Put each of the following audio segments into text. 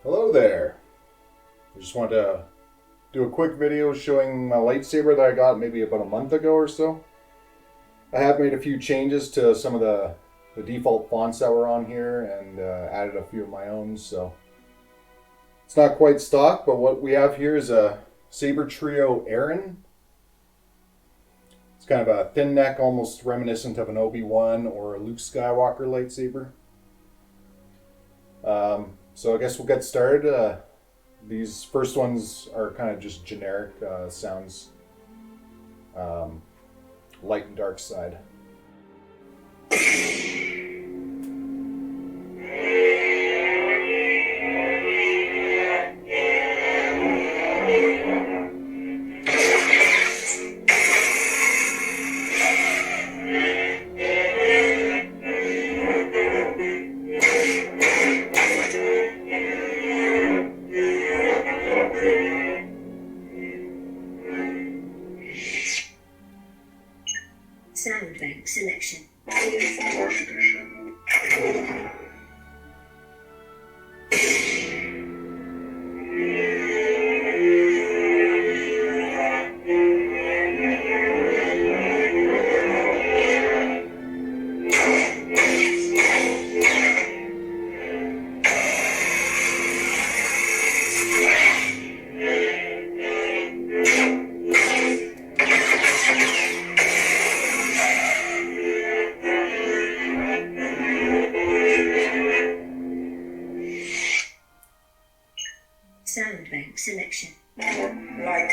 Hello there. I just wanted to do a quick video showing my lightsaber that I got maybe about a month ago or so. I have made a few changes to some of the default fonts that were on here and added a few of my own, so it's not quite stock, but what we have here is a Sabertrio Aeryn. It's kind of a thin neck, almost reminiscent of an Obi-Wan or a Luke Skywalker lightsaber. So I guess we'll get started. These first ones are kind of just generic sounds, light and dark side. Sound bank selection. Sound bank selection. Like.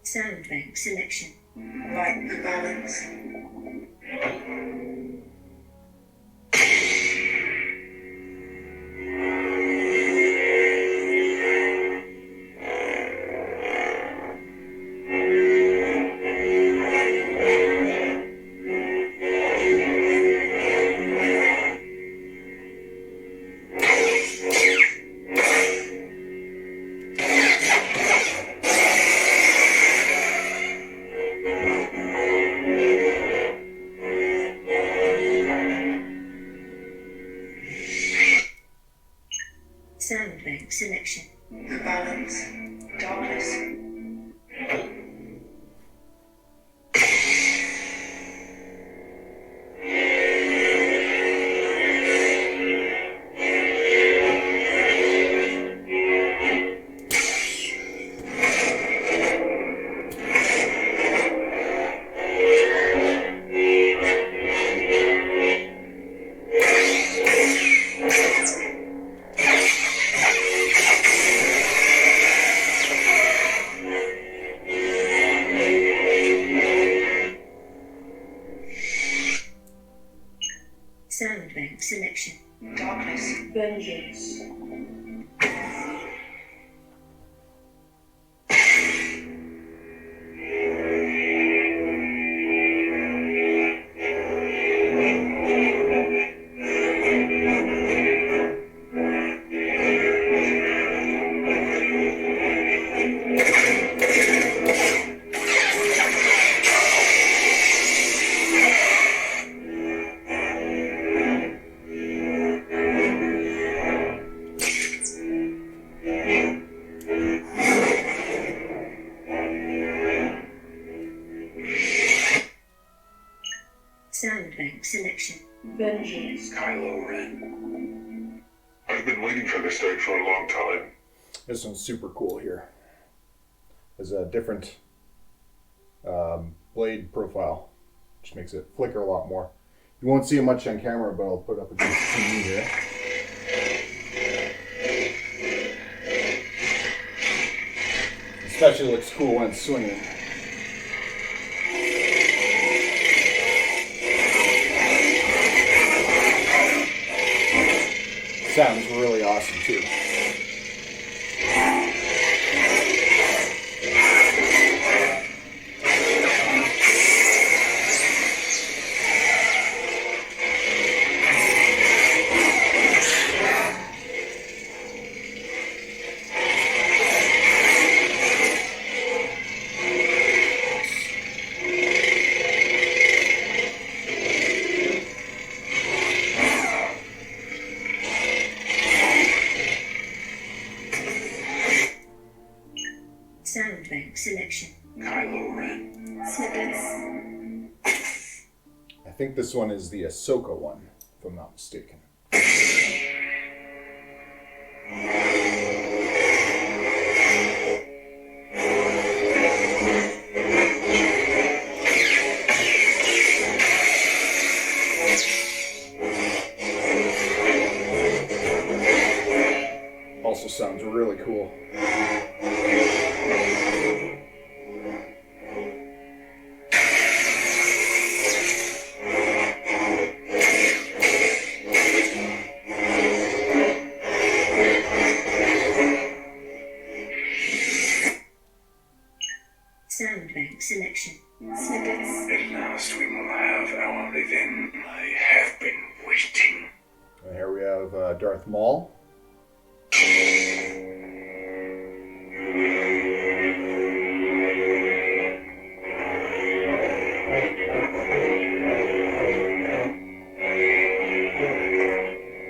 Sound bank selection. Like balance. Sound bank selection. The balance. Darkness. Sound bank selection. Darkness. Vengeance. Sound bank selection. Vengeance. Kylo Ren. I've been waiting for this day for a long time. This one's super cool here. There's a different blade profile, which makes it flicker a lot more. You won't see it much on camera, but I'll put up against the TV here. Especially looks cool when it's swinging. Sounds really awesome too. Sound bank selection. Kylo Ren. Snippets. I think this one is the Ahsoka one, if I'm not mistaken. Also sounds really cool. Sound bank selection. Snippets. At last we will have our revenge. I have been waiting. And here we have Darth Maul.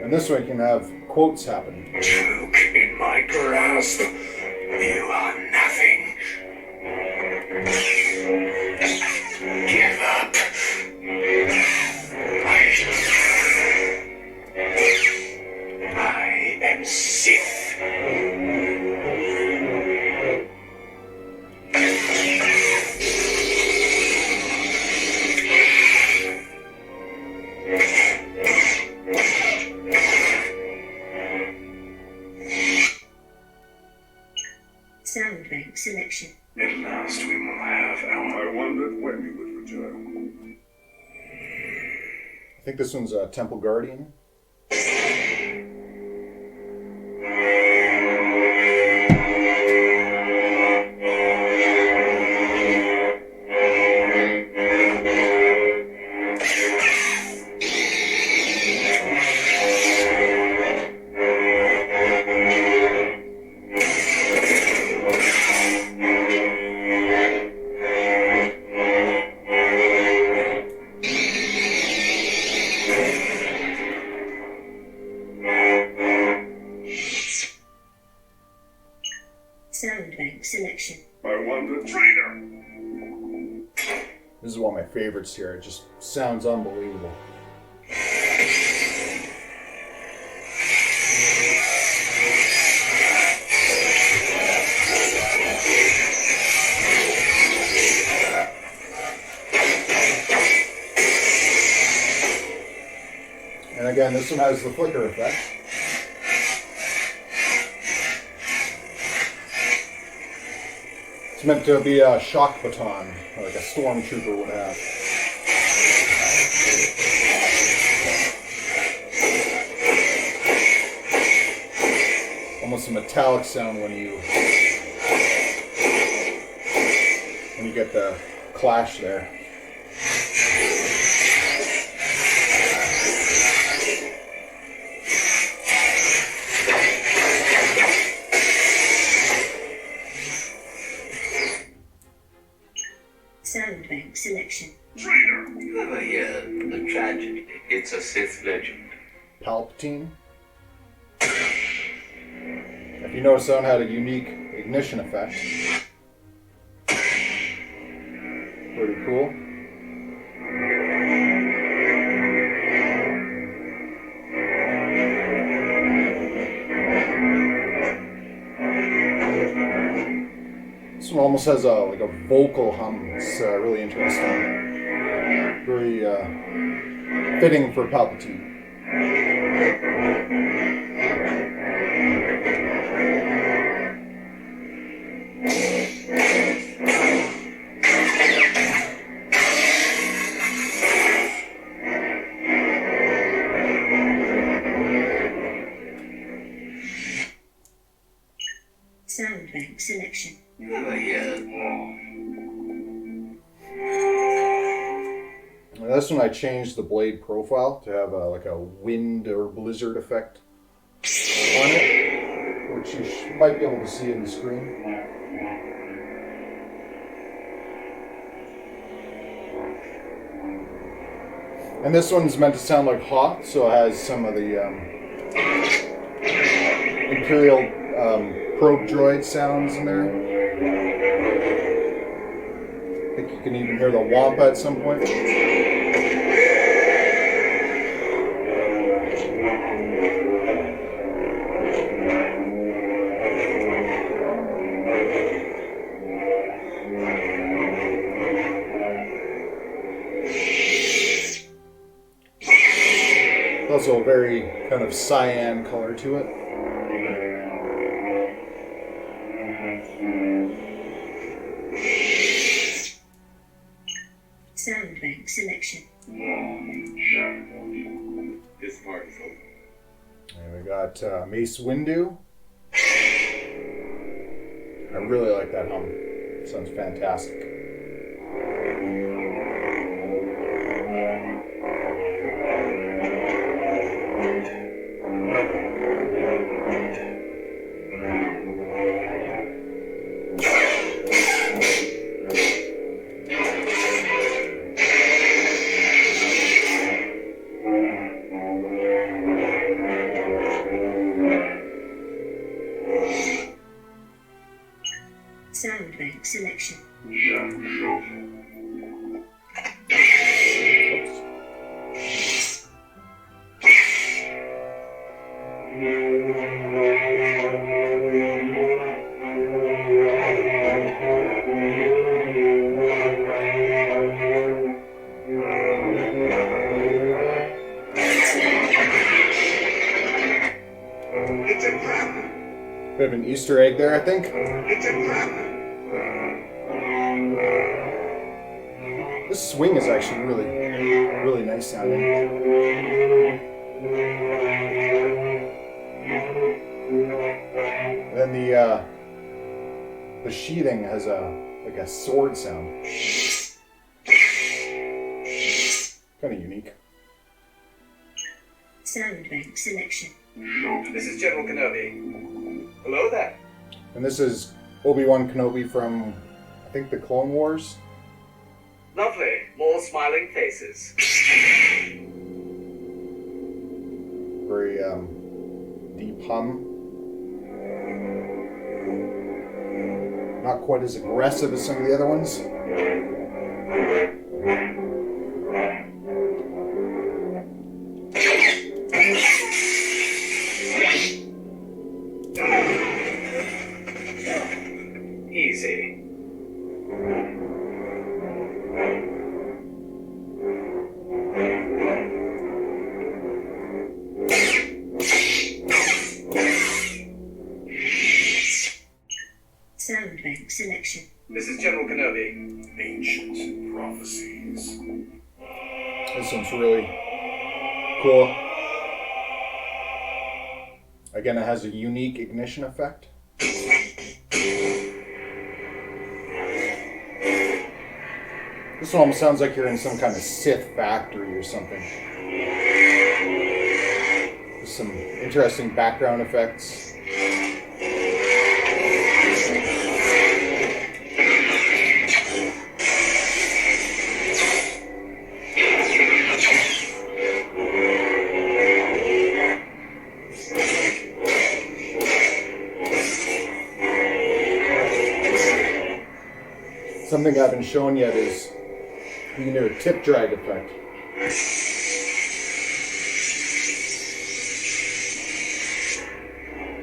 And this way you can have quotes happen. Choke in my grasp. You are nothing. Give up. I am Sith. Sound bank selection. At last we will have our... I wondered when you would return. I think this one's a Temple Guardian. Sound bank selection. I wondered... Traitor! This is one of my favorites here. It just sounds unbelievable. And again, this one has the flicker effect. It's meant to be a shock baton, like a stormtrooper would have. Almost a metallic sound when you get the clash there. Sound bank selection. Traitor! You ever hear the tragedy? It's a Sith legend. Palpatine. If you notice, that one had a unique ignition effect. Pretty cool. This one almost has a vocal hum. It's really interesting. Very fitting for Palpatine. Sound bank selection. Oh, yeah. And this one I changed the blade profile to have like a wind or blizzard effect on it, which you might be able to see in the screen. And this one's meant to sound like Hoth, so it has some of the Imperial probe droid sounds in there. I think you can even hear the Wampa at some point. Also a very kind of cyan color to it. Sound bank selection. This part is over. And we got Mace Windu. I really like that hum. It sounds fantastic. Sound bank selection. It's a trap! Bit of an Easter egg there, I think. It's a trap! This swing is actually really nice sounding. And then the sheathing has like a sword sound. Kind of unique. Sound bank selection. This is General Kenobi. Hello there. And this is Obi-Wan Kenobi from, I think, the Clone Wars. Lovely. More smiling faces. Very deep hum. Not quite as aggressive as some of the other ones. Easy. Sound bank selection. This is General Kenobi. Ancient prophecies. This one's really cool. Again, it has a unique ignition effect. This one almost sounds like you're in some kind of Sith factory or something. There's some interesting background effects. Something I haven't shown yet is you can do a tip drag effect.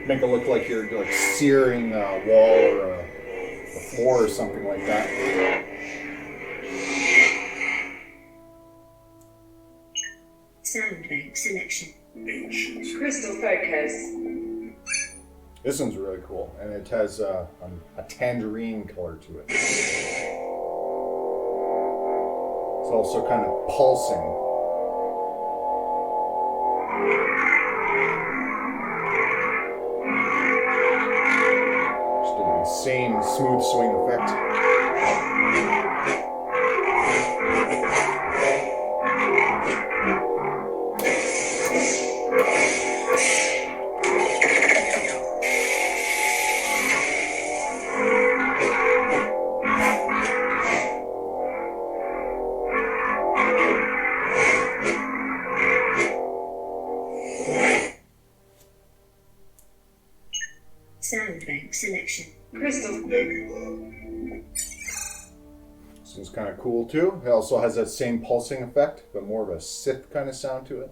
Make it look like you're like searing a wall or a floor or something like that. Sound bank selection. Ancient. Crystal focus. This one's really cool, and it has a tangerine color to it. It's also kind of pulsing. smooth swing effect. Sound bank selection. Crystal. Nebula. This one's kind of cool too. It also has that same pulsing effect, but more of a Sith kind of sound to it.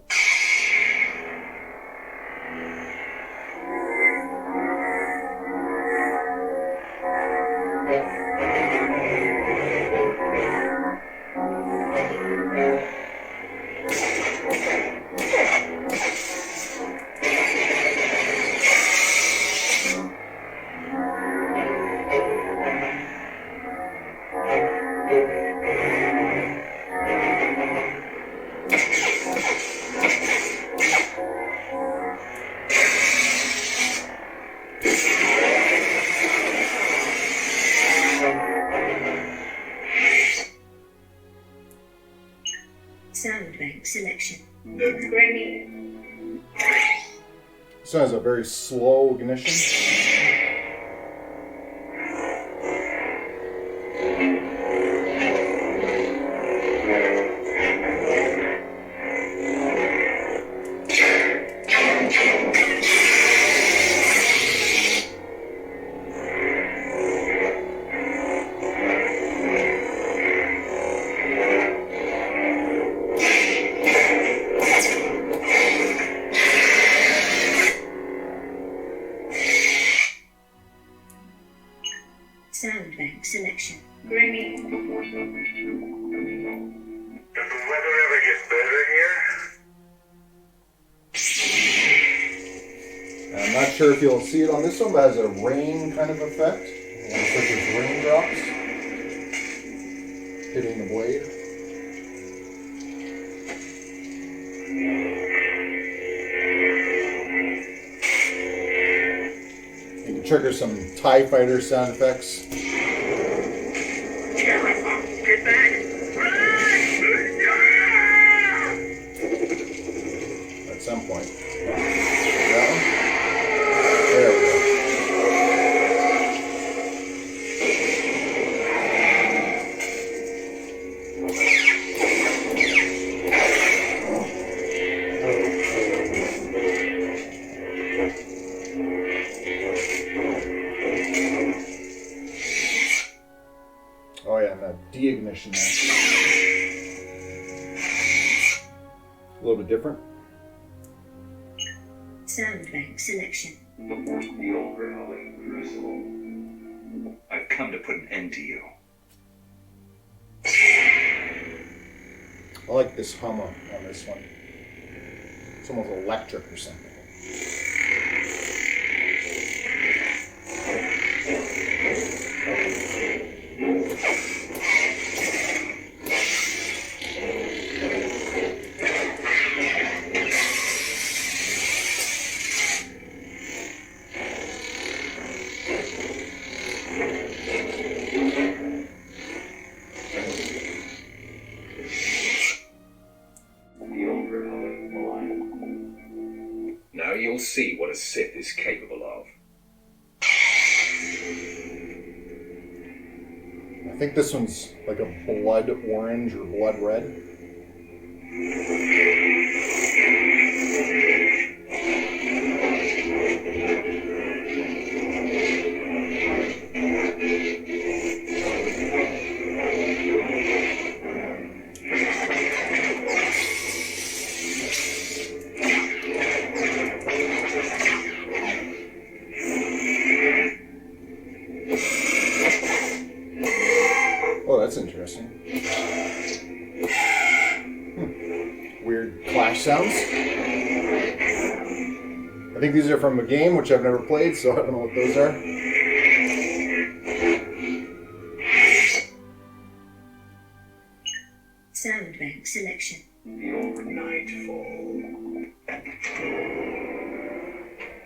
Sound bank selection. Nebula. Granny. This one has a very slow ignition. Sound bank selection. Granny. If the weather ever gets better here, I'm not sure if you'll see it on this one, but it has a rain kind of effect. Almost like there's raindrops hitting the blade. You can trigger some TIE fighter sound effects. get back! At some point. That one? There we go. Oh yeah, and that de-ignition there. A little bit different. Sound bank selection. The overhauling Crucible. I've come to put an end to you. I like this hum on this one. It's almost electric or something. The overhauling Malign. Now you'll see what a Sith is capable of. I think this one's like a blood orange or blood red. Oh, that's interesting. Weird clash sounds. I think these are from a game which I've never played, so I don't know what those are. Sound bank selection. Nightfall.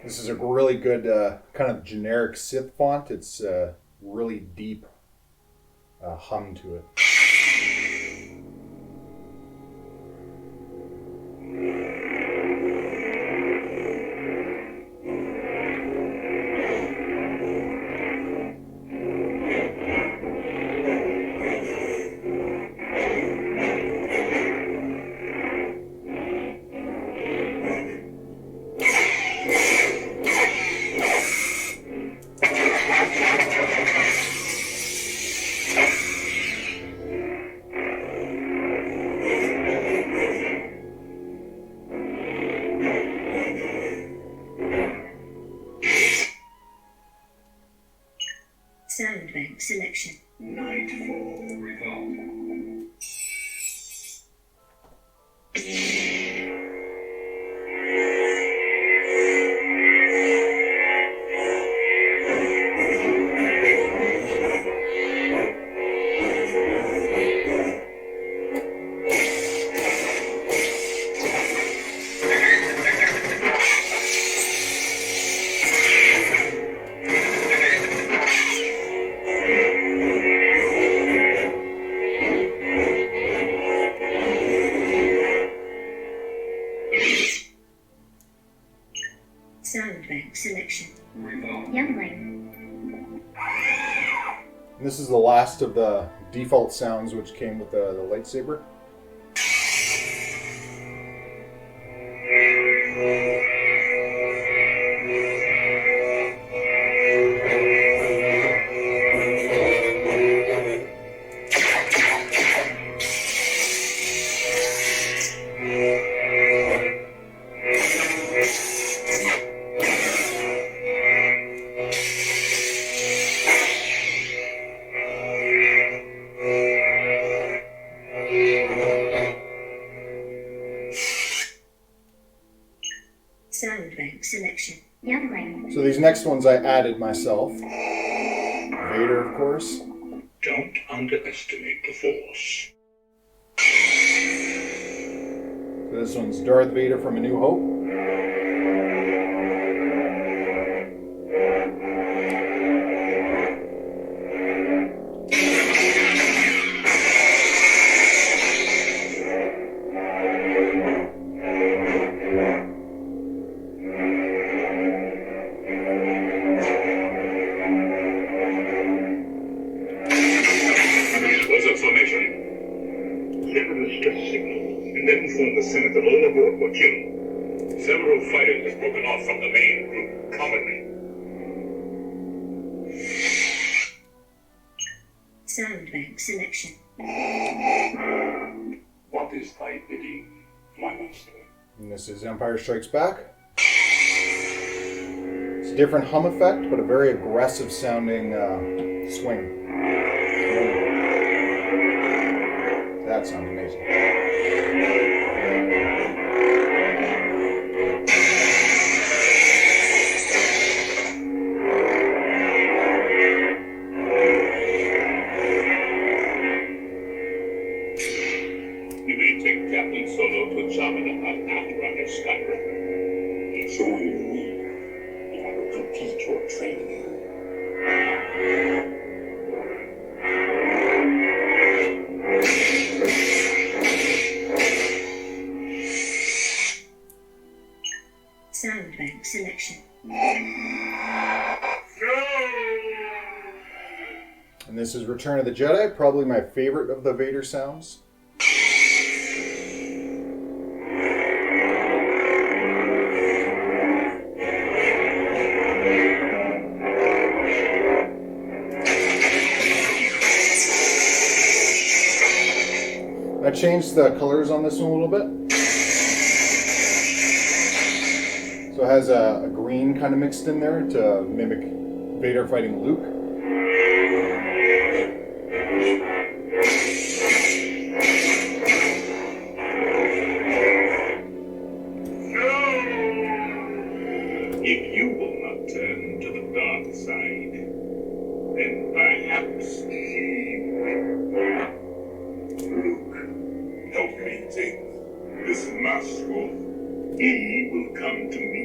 This is a really good kind of generic Sith font. It's really deep hum to it. Sound bank selection. Nightfall. Revolt. Sound bank selection. Revolt. Youngling. And this is the last of the default sounds which came with the lightsaber. Sound bank selection. Youngling. So these next ones I added myself. Vader, of course. Don't underestimate the Force. So this one's Darth Vader from A New Hope. What's up, formation? Deliver the stress signal, and then inform the Senate that all aboard were killed. Several fighters have broken off from the main group, commonly. Sound bank selection. What is thy bidding, my master? And this is Empire Strikes Back. It's a different hum effect, but a very aggressive sounding swing. That sounds amazing. You may take Captain Solo to examine an apparatus Skyrim. It's all you need, and I will complete your training. Sound bank selection. And this is Return of the Jedi, probably my favorite of the Vader sounds. I changed the colors on this one a little bit. So it has a green kind of mixed in there to mimic Vader fighting Luke. If you will not turn to the dark side, then perhaps he will. Luke, help me take this mask off. He will come to me,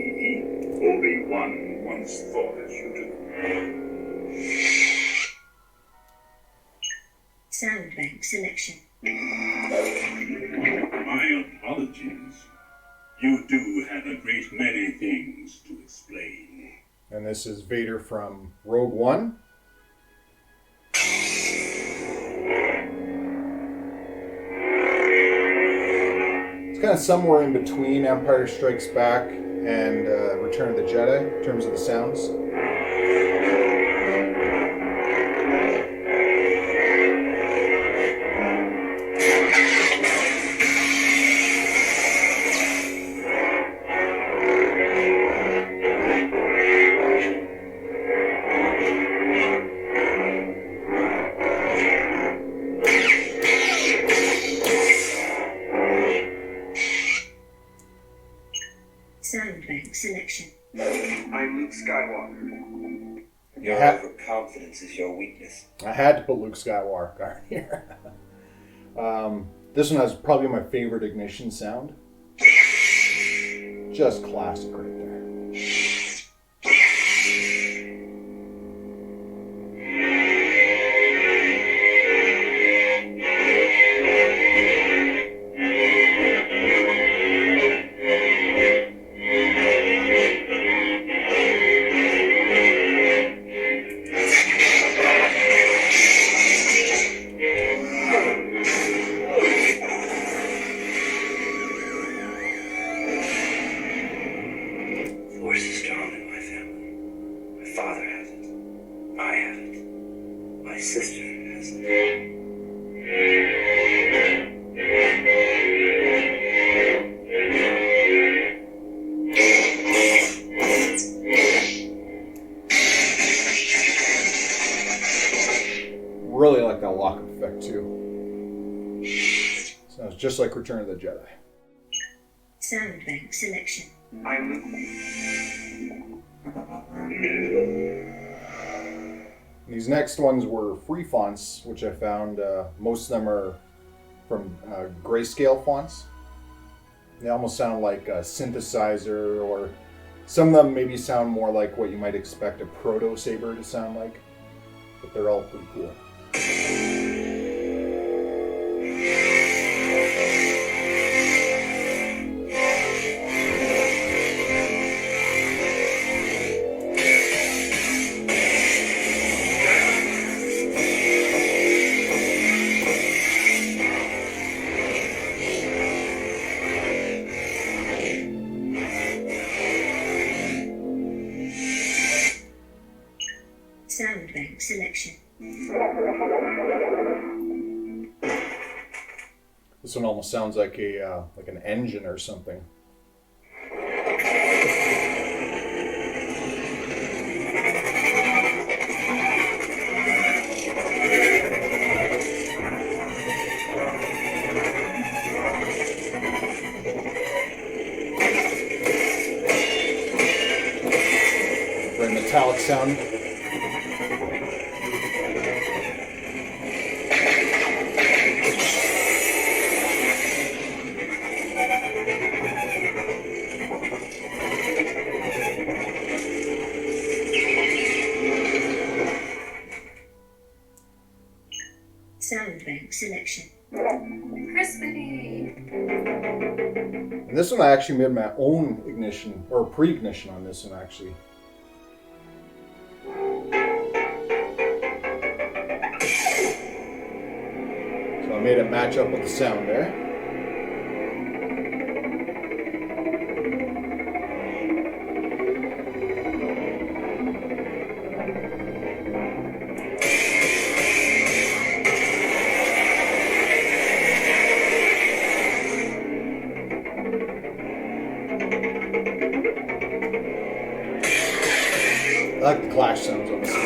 Obi-Wan once thought as you do. Sound bank selection. My apologies. You do have a great many things to explain. And this is Vader from Rogue One. It's kind of somewhere in between Empire Strikes Back and Return of the Jedi in terms of the sounds. Sound bank selection. I'm Luke Skywalker. Your overconfidence is your weakness. I had to put Luke Skywalker here. This one has probably my favorite ignition sound. Just classic right there. Really like that lock effect too. Sounds just like Return of the Jedi. Sound bank selection. I'm These next ones were free fonts, which I found most of them are from grayscale fonts. They almost sound like a synthesizer, or some of them maybe sound more like what you might expect a proto saber to sound like, but they're all pretty cool. Sound bank selection. This one almost sounds like a like an engine or something. Very metallic sound. Sound bank selection. Crispity. And this one I actually made my own ignition, or pre-ignition on this one actually. So I made it match up with the sound there. I like the clash sounds on this one.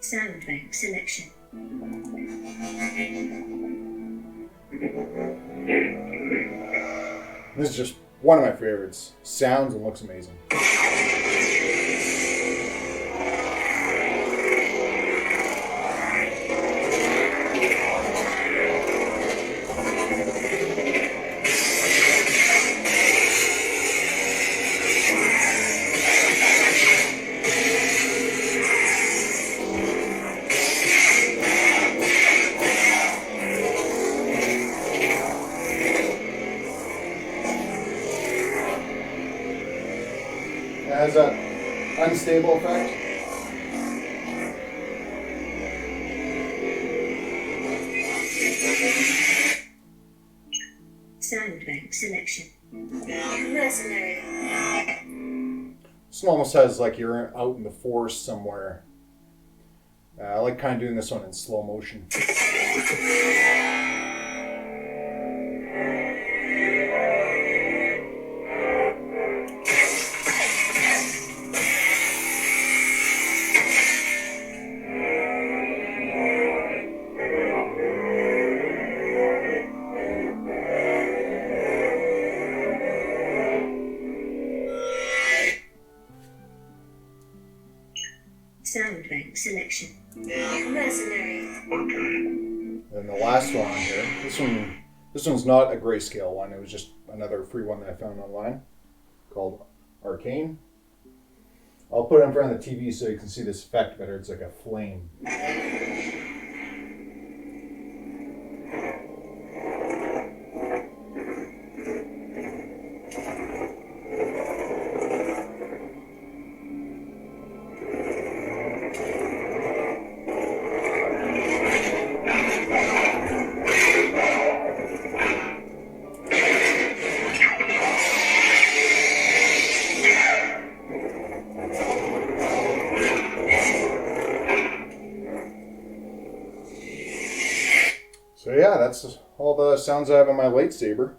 Sound bank selection. This is just one of my favorites. Sounds and looks amazing. has that unstable effect. Sound bank selection. Mercenary. This one almost has like you're out in the forest somewhere. I like kind of doing this one in slow motion. Sound bank selection. Mercenary. And the last one on here, this one's not a grayscale one. It was just another free one that I found online called Arcane. I'll put it in front of the TV so you can see this effect better. It's like a flame. So yeah, that's all the sounds I have on my lightsaber.